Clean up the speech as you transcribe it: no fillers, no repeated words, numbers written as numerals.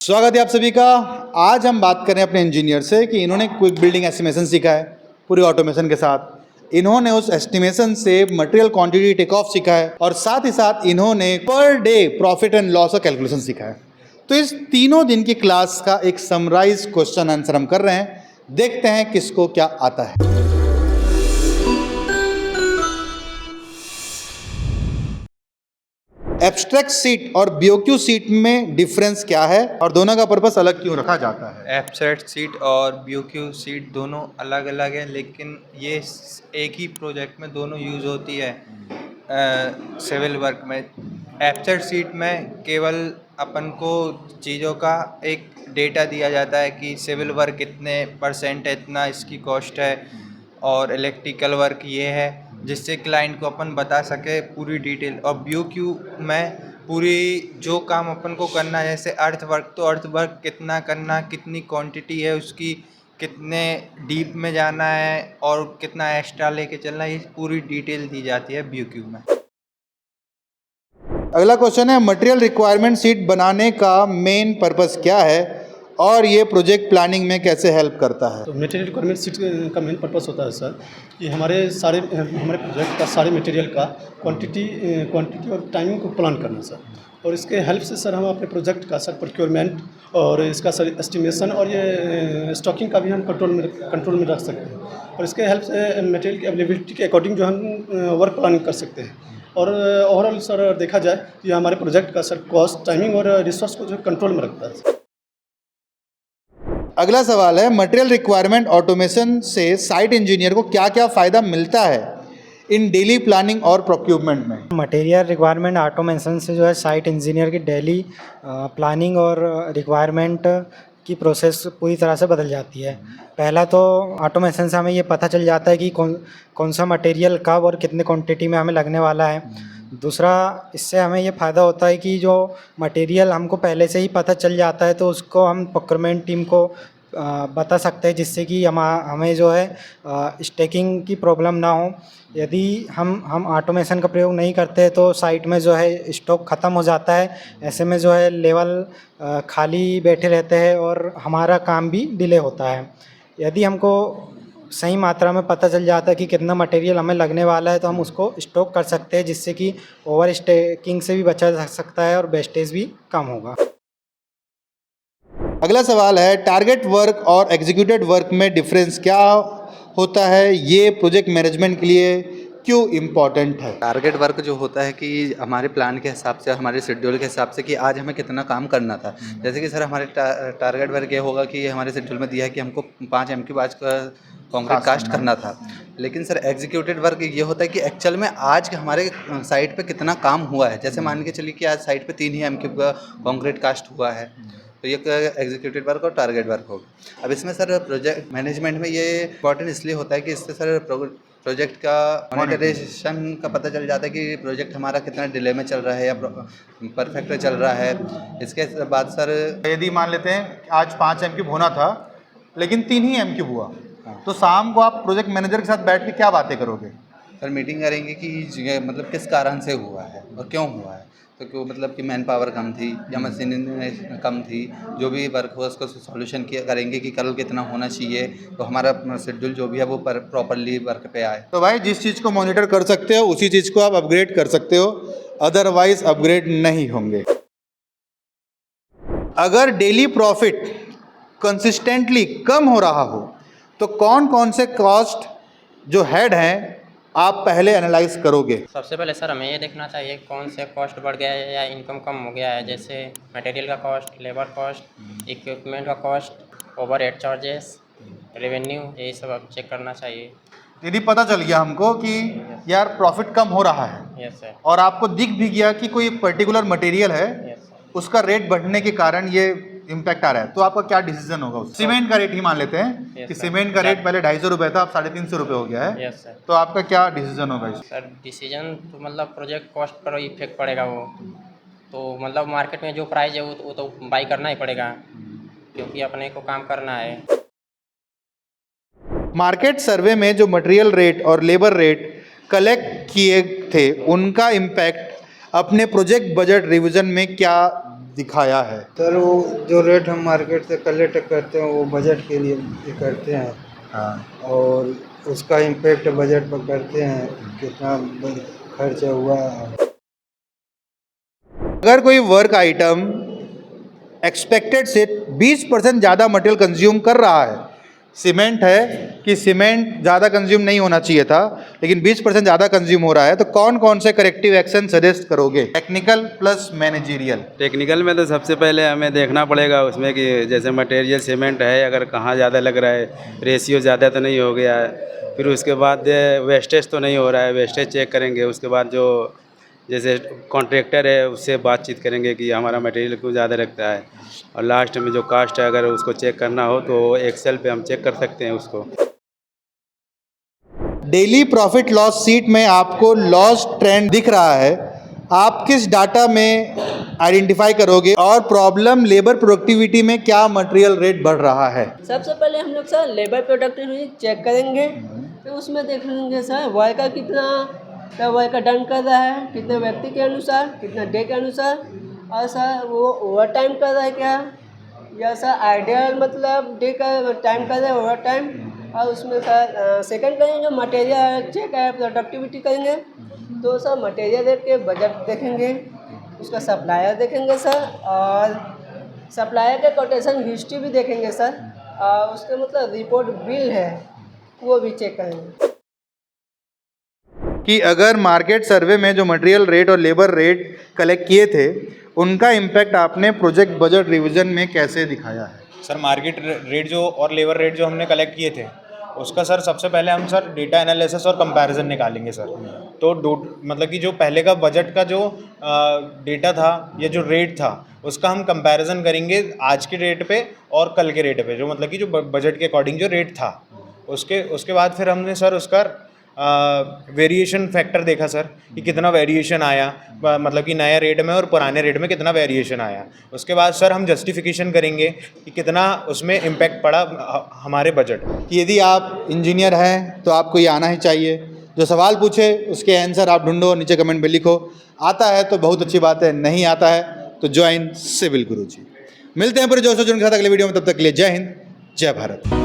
स्वागत है आप सभी का। आज हम बात करें अपने इंजीनियर से कि इन्होंने क्विक बिल्डिंग एस्टिमेशन सीखा है पूरी ऑटोमेशन के साथ। इन्होंने उस एस्टिमेशन से मटेरियल क्वांटिटी टेक ऑफ सीखा है और साथ ही साथ इन्होंने per day profit and loss का कैलकुलेशन सीखा है। तो इस तीनों दिन की क्लास का एक समराइज क्वेश्चन आंसर हम कर रहे हैं। देखते हैं किसको क्या आता है। एब्स्ट्रैक्ट सीट और बीओक्यू सीट में डिफरेंस क्या है और दोनों का पर्पस अलग क्यों रखा जाता है? एब्स्ट्रैक्ट सीट और बीओक्यू सीट दोनों अलग अलग है, लेकिन ये एक ही प्रोजेक्ट में दोनों यूज़ होती है। सिविल वर्क में एब्स्ट्रैक्ट सीट में केवल अपन को चीज़ों का एक डेटा दिया जाता है कि सिविल वर्क कितने परसेंट है, इतना इसकी कॉस्ट है, और इलेक्ट्रिकल वर्क ये है, जिससे क्लाइंट को अपन बता सके पूरी डिटेल। और बीओक्यू में पूरी जो काम अपन को करना है, जैसे अर्थ वर्क, तो अर्थ वर्क कितना करना, कितनी क्वांटिटी है उसकी, कितने डीप में जाना है और कितना एक्स्ट्रा लेके चलना है, ये पूरी डिटेल दी जाती है बीओक्यू में। अगला क्वेश्चन है, मटेरियल रिक्वायरमेंट सीट बनाने का मेन पर्पस क्या है और ये प्रोजेक्ट प्लानिंग में कैसे हेल्प करता है? तो मटेरियल रिक्वायरमेंट सीट का मेन पर्पस होता है सर कि हमारे प्रोजेक्ट का सारे मटेरियल का क्वांटिटी और टाइमिंग को प्लान करना सर। और इसके हेल्प से सर हम अपने प्रोजेक्ट का सर प्रोक्योरमेंट और इसका सर एस्टिमेशन और ये स्टॉकिंग का भी हम कंट्रोल में रख सकते हैं। और इसके हेल्प से मटेरियल की अवेलेबिलिटी के अकॉर्डिंग जो हम वर्क प्लानिंग कर सकते हैं। और ओवरऑल सर देखा जाए तो ये हमारे प्रोजेक्ट का सर कॉस्ट, टाइमिंग और रिसोर्स को जो कंट्रोल में रखता है। अगला सवाल है, मटेरियल रिक्वायरमेंट ऑटोमेशन से साइट इंजीनियर को क्या क्या फ़ायदा मिलता है इन डेली प्लानिंग और प्रोक्यूरमेंट में? मटेरियल रिक्वायरमेंट ऑटोमेशन से जो है साइट इंजीनियर की डेली प्लानिंग और रिक्वायरमेंट की प्रोसेस पूरी तरह से बदल जाती है। पहला तो ऑटोमेशन से हमें ये पता चल जाता है कि कौन सा मटेरियल कब और कितने क्वांटिटी में हमें लगने वाला है। दूसरा, इससे हमें ये फ़ायदा होता है कि जो मटेरियल हमको पहले से ही पता चल जाता है तो उसको हम प्रोक्योरमेंट टीम को बता सकते हैं, जिससे कि हमें जो है स्टैकिंग की प्रॉब्लम ना हो। यदि हम ऑटोमेशन का प्रयोग नहीं करते तो साइट में जो है स्टॉक ख़त्म हो जाता है। ऐसे में जो है लेवल खाली बैठे रहते हैं और हमारा काम भी डिले होता है। यदि हमको सही मात्रा में पता चल जाता है कि कितना मटेरियल हमें लगने वाला है तो हम उसको स्टॉक कर सकते हैं, जिससे कि ओवर स्टैकिंग से भी बचा जा सकता है और वेस्टेज भी कम होगा। अगला सवाल है, टारगेट वर्क और एग्जीक्यूटेड वर्क में डिफरेंस क्या होता है? ये प्रोजेक्ट मैनेजमेंट के लिए क्यों इम्पॉर्टेंट है? टारगेट वर्क जो होता है कि हमारे प्लान के हिसाब से, हमारे शेड्यूल के हिसाब से कि आज हमें कितना काम करना था। जैसे कि सर हमारे टारगेट वर्क ये होगा कि हमारे शेड्यूल में दिया है कि हमको 5 MQ आज का कॉन्क्रीट कास्ट करना था। लेकिन सर एग्जीक्यूटेड वर्क ये होता है कि एक्चुअल में आज हमारे साइट पे कितना काम हुआ है। जैसे मान के चलिए कि आज साइट पे 3 ही MQ का कॉन्क्रीट कास्ट हुआ है, तो ये एग्जीक्यूटिव वर्क और टारगेट वर्क होगा। अब इसमें सर प्रोजेक्ट मैनेजमेंट में ये इंपॉर्टेंट इसलिए होता है कि इससे सर प्रोजेक्ट का मॉनिटराइजेशन का पता चल जाता है कि प्रोजेक्ट हमारा कितना डिले में चल रहा है या परफेक्ट चल रहा है। इसके बाद सर यदि मान लेते हैं आज 5 MQ होना था लेकिन 3 ही MQ हुआ, तो शाम को आप प्रोजेक्ट मैनेजर के साथ बैठ के क्या बातें करोगे? सर मीटिंग करेंगे कि ये मतलब किस कारण से हुआ है और क्यों हुआ है। तो क्यों मतलब कि मैन पावर कम थी या मशीन कम थी, जो भी वर्क हो उसको सॉल्यूशन करेंगे कि कल कितना होना चाहिए, तो हमारा शेड्यूल जो भी है वो प्रॉपरली वर्क पे आए। तो भाई जिस चीज़ को मॉनिटर कर सकते हो उसी चीज़ को आप अपग्रेड कर सकते हो, अदरवाइज अपग्रेड नहीं होंगे। अगर डेली प्रॉफिट कंसिस्टेंटली कम हो रहा हो तो कौन कौन से कॉस्ट जो हेड हैं आप पहले एनालाइज करोगे? सबसे पहले सर हमें ये देखना चाहिए कौन से कॉस्ट बढ़ गया है या इनकम कम हो गया है। जैसे मटेरियल का कॉस्ट, लेबर कॉस्ट, इक्विपमेंट का कॉस्ट, ओवरहेड चार्जेस, रेवेन्यू, यही सब अब चेक करना चाहिए। यदि पता चल गया हमको कि यार प्रॉफिट कम हो रहा है यस सर। और आपको दिख भी गया कि कोई पर्टिकुलर मटेरियल है यस सर। उसका रेट बढ़ने के कारण ये इम्पैक्ट आ रहा है, तो आपका क्या डिसीजन होगा? सीमेंट का रेट ही मान लेते हैं कि सीमेंट का रेट पहले 250 रुपये था, अब 350 रुपये हो गया है। Yes sir. तो आपका क्या डिसीजन होगा? सर डिसीजन तो मतलब प्रोजेक्ट कॉस्ट पर इफेक्ट पड़ेगा वो, तो मतलब मार्केट में जो प्राइस है वो तो बाई करना ही पड़ेगा, क्योंकि अपने को काम करना है। मार्केट सर्वे में जो मटेरियल रेट और लेबर रेट कलेक्ट किए थे उनका इम्पैक्ट अपने प्रोजेक्ट बजट रिवीजन में क्या दिखाया है? सर वो जो रेट हम मार्केट से कलेक्ट करते हैं वो बजट के लिए करते हैं हाँ। और उसका इम्पेक्ट बजट पर करते हैं कितना खर्च हुआ। अगर कोई वर्क आइटम एक्सपेक्टेड से 20% ज़्यादा मटेरियल कंज्यूम कर रहा है, सीमेंट है कि सीमेंट ज़्यादा कंज्यूम नहीं होना चाहिए था लेकिन 20% ज़्यादा कंज्यूम हो रहा है, तो कौन कौन से करेक्टिव एक्शन सजेस्ट करोगे? Technical plus managerial. टेक्निकल में तो सबसे पहले हमें देखना पड़ेगा उसमें कि जैसे मटेरियल सीमेंट है, अगर कहाँ ज़्यादा लग रहा है, रेशियो ज़्यादा तो नहीं हो गया है, फिर उसके बाद वेस्टेज तो नहीं हो रहा है, वेस्टेज चेक करेंगे। उसके बाद जो जैसे कॉन्ट्रैक्टर है उससे बातचीत करेंगे कि हमारा मटेरियल क्यों ज़्यादा लगता है, और लास्ट में जो कास्ट है अगर उसको चेक करना हो तो एक्सेल पे हम चेक कर सकते हैं उसको। डेली प्रॉफिट लॉस सीट में आपको लॉस ट्रेंड दिख रहा है, आप किस डाटा में आइडेंटिफाई करोगे और प्रॉब्लम लेबर प्रोडक्टिविटी में क्या मटेरियल रेट बढ़ रहा है? सबसे पहले हम लोग सर लेबर प्रोडक्टिविटी चेक करेंगे, तो उसमें देखेंगे सर वाई का कितना वाई का डन कर रहा है, कितने व्यक्ति के अनुसार, कितना डे के अनुसार, और सर वो ओवर टाइम कर रहा है क्या, या सर आइडियल मतलब डे का टाइम कर रहा है ओवर टाइम। और उसमें सर सेकंड करेंगे मटेरियल चेक है, प्रोडक्टिविटी करेंगे, तो सर मटेरियल रेट के बजट देखेंगे, उसका सप्लायर देखेंगे सर, और सप्लायर के कोटेशन हिस्ट्री भी देखेंगे सर, और उसके मतलब रिपोर्ट बिल है वो भी चेक करेंगे। कि अगर मार्केट सर्वे में जो मटेरियल रेट और लेबर रेट कलेक्ट किए थे उनका इम्पैक्ट आपने प्रोजेक्ट बजट रिवीजन में कैसे दिखाया है? सर मार्केट रेट जो और लेबर रेट जो हमने कलेक्ट किए थे उसका सर सबसे पहले हम सर डेटा एनालिसिस और कंपैरिजन निकालेंगे सर। तो मतलब कि जो पहले का बजट का जो डेटा था या जो रेट था उसका हम कंपैरिजन करेंगे आज के रेट पे और कल के रेट पे, जो मतलब कि जो बजट के अकॉर्डिंग जो रेट था उसके बाद फिर हमने सर उसका वेरिएशन फैक्टर देखा सर कि कितना वेरिएशन आया, मतलब कि नया रेट में और पुराने रेट में कितना वेरिएशन आया। उसके बाद सर हम जस्टिफिकेशन करेंगे कि कितना उसमें इम्पैक्ट पड़ा हमारे बजट। कि यदि आप इंजीनियर हैं तो आपको ये आना ही चाहिए, जो सवाल पूछे उसके आंसर आप ढूंढो, नीचे कमेंट में लिखो। आता है तो बहुत अच्छी बात है, नहीं आता है तो ज्वाइन सिविल गुरुजी। मिलते हैं पूरे जोश के साथ अगले वीडियो में, तब तक के लिए जय हिंद, जय भारत।